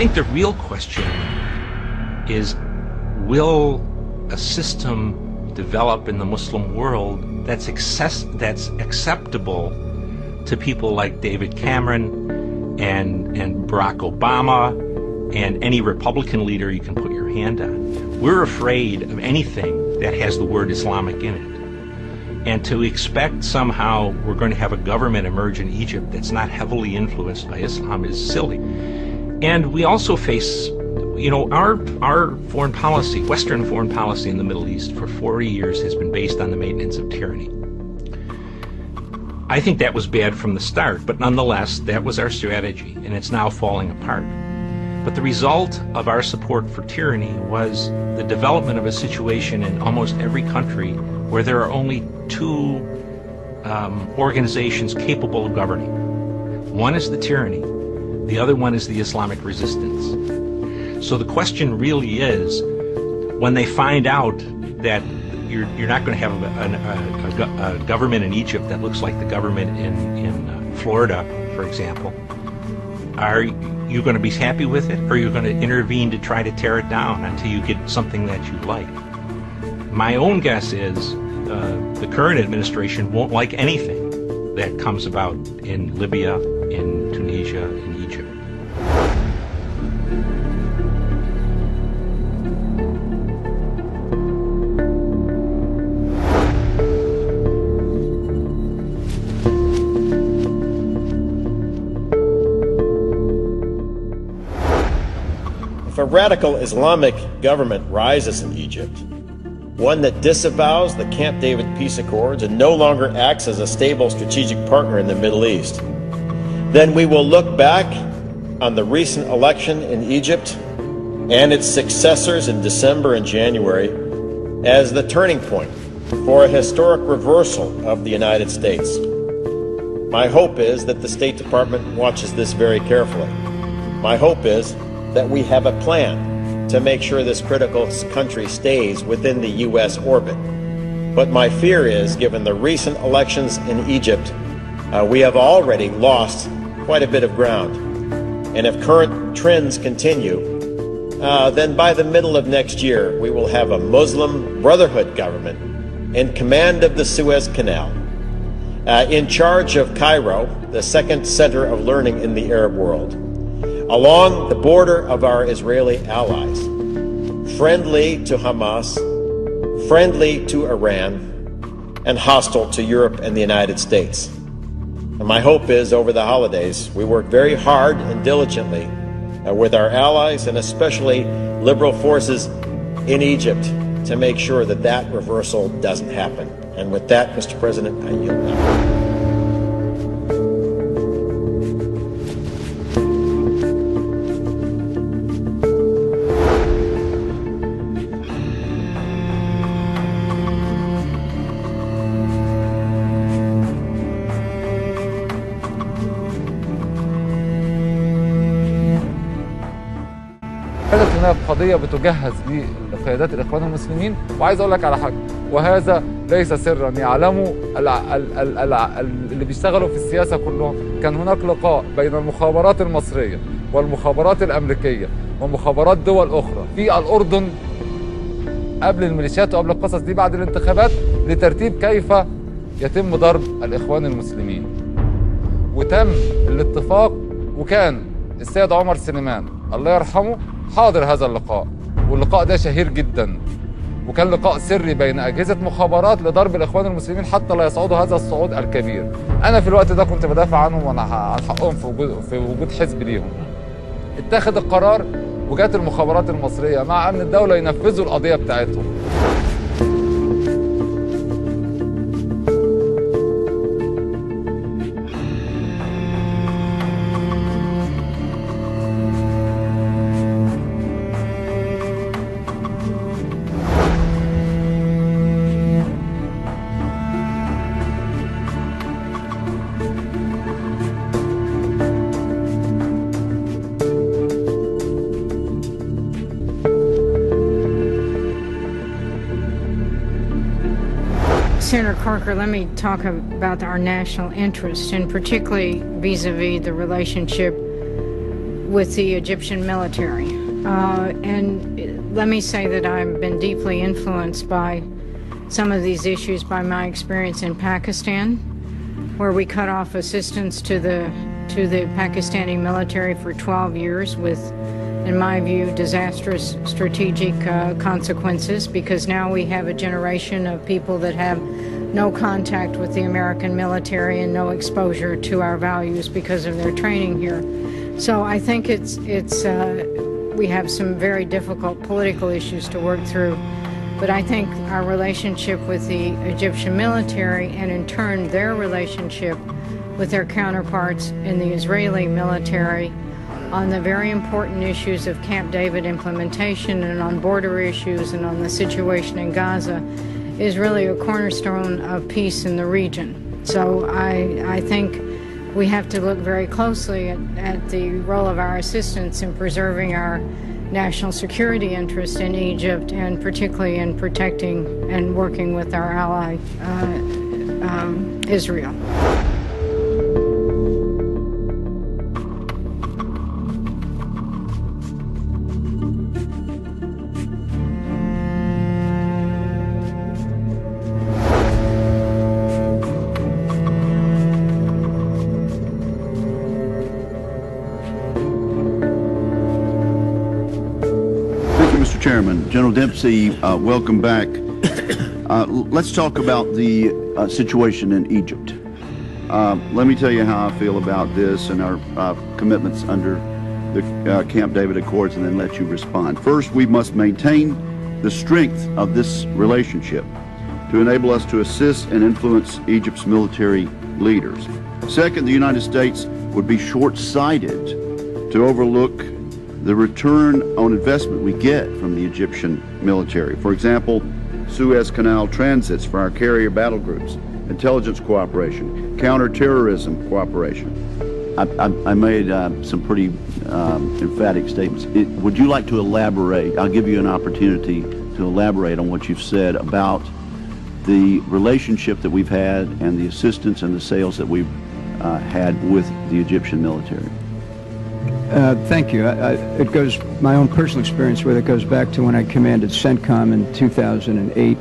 think the real question is, will a system develop in the Muslim world that's acceptable to people like David Cameron and Barack Obama and any Republican leader you can put your hand on? We're afraid of anything that has the word Islamic in it. And to expect somehow we're going to have a government emerge in Egypt that's not heavily influenced by Islam is silly. And we also face, our foreign policy, Western foreign policy in the Middle East for 40 years has been based on the maintenance of tyranny. I think that was bad from the start, but nonetheless, that was our strategy, and it's now falling apart. But the result of our support for tyranny was the development of a situation in almost every country where there are only two organizations capable of governing. One is the tyranny, the other one is the Islamic resistance. So the question really is, when they find out that you're not going to have a government in Egypt that looks like the government in Florida, for example, are you going to be happy with it, or are you going to intervene to try to tear it down until you get something that you like? My own guess is the current administration won't like anything that comes about in Libya, in Tunisia, in Egypt. If a radical Islamic government rises in Egypt, one that disavows the Camp David peace accords and no longer acts as a stable strategic partner in the Middle East, then we will look back on the recent election in Egypt and its successors in December and January as the turning point for a historic reversal of the United States. My hope is that the State Department watches this very carefully. My hope is that we have a plan to make sure this critical country stays within the U.S. orbit. But my fear is, given the recent elections in Egypt, we have already lost quite a bit of ground. And if current trends continue, then by the middle of next year, we will have a Muslim Brotherhood government in command of the Suez Canal, in charge of Cairo, the second center of learning in the Arab world, along the border of our Israeli allies, friendly to Hamas, friendly to Iran, and hostile to Europe and the United States. And my hope is, over the holidays, we work very hard and diligently with our allies and especially liberal forces in Egypt to make sure that that reversal doesn't happen. And with that, Mr. President, I yield now. كانت هناك قضية بتجهز لقيادات الإخوان المسلمين، وعايز أقول لك على حاجة، وهذا ليس سرا يعلمه اللي بيشتغلوا في السياسة كلهم. كان هناك لقاء بين المخابرات المصرية والمخابرات الأمريكية ومخابرات دول أخرى في الأردن قبل الميليشيات وقبل القصص دي بعد الانتخابات لترتيب كيف يتم ضرب الإخوان المسلمين. وتم الاتفاق، وكان السيد عمر سليمان الله يرحمه حاضر هذا اللقاء، واللقاء ده شهير جدا، وكان لقاء سري بين أجهزة مخابرات لضرب الإخوان المسلمين حتى لا يصعدوا هذا الصعود الكبير. أنا في الوقت ده كنت بدافع عنهم عن حقهم في وجود حزب ليهم. اتخذ القرار وجات المخابرات المصرية مع أمن الدولة ينفذوا القضية بتاعتهم. Senator Corker, let me talk about our national interest, and particularly vis-a-vis the relationship with the Egyptian military. And let me say that I've been deeply influenced by some of these issues by my experience in Pakistan, where we cut off assistance to the Pakistani military for 12 years with, in my view, disastrous strategic consequences, because now we have a generation of people that have no contact with the American military and no exposure to our values because of their training here. So I think we have some very difficult political issues to work through, but I think our relationship with the Egyptian military, and in turn their relationship with their counterparts in the Israeli military on the very important issues of Camp David implementation and on border issues and on the situation in Gaza is really a cornerstone of peace in the region. So I think we have to look very closely at the role of our assistance in preserving our national security interest in Egypt, and particularly in protecting and working with our ally, Israel. Chairman. General Dempsey, welcome back. Let's talk about the situation in Egypt. Let me tell you how I feel about this and our commitments under the Camp David Accords, and then let you respond. First, we must maintain the strength of this relationship to enable us to assist and influence Egypt's military leaders. Second, the United States would be short-sighted to overlook the return on investment we get from the Egyptian military. For example, Suez Canal transits for our carrier battle groups, intelligence cooperation, counterterrorism cooperation. I made some pretty emphatic statements. Would you like to elaborate? I'll give you an opportunity to elaborate on what you've said about the relationship that we've had and the assistance and the sales that we've had with the Egyptian military. Thank you. It goes, my own personal experience with it goes back to when I commanded CENTCOM in 2008.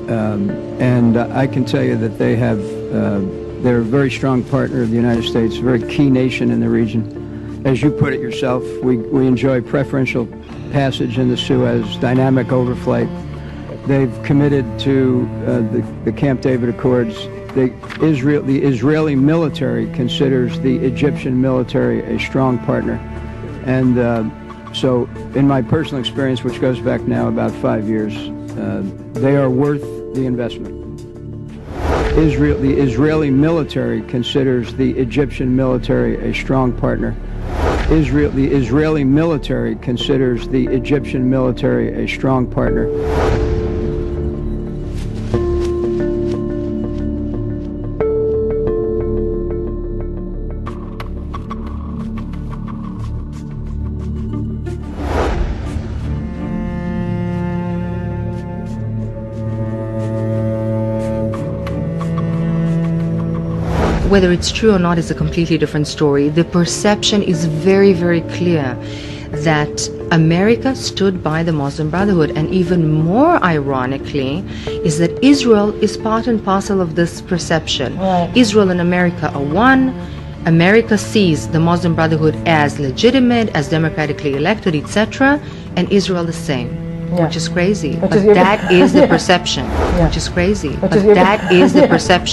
And I can tell you that they're a very strong partner of the United States, a very key nation in the region. As you put it yourself, we enjoy preferential passage in the Suez, dynamic overflight. They've committed to the Camp David Accords. The Israeli military considers the Egyptian military a strong partner. And so in my personal experience, which goes back now about 5 years, they are worth the investment. The Israeli military considers the Egyptian military a strong partner. The Israeli military considers the Egyptian military a strong partner. Whether it's true or not is a completely different story. The perception is very, very clear that America stood by the Muslim Brotherhood, and even more ironically is that Israel is part and parcel of this perception. Right. Israel and America are one. America sees the Muslim Brotherhood as legitimate, as democratically elected, etc., and Israel the same. Yeah. Which is crazy. But that is the perception. Yeah. Which is crazy. But that is the perception.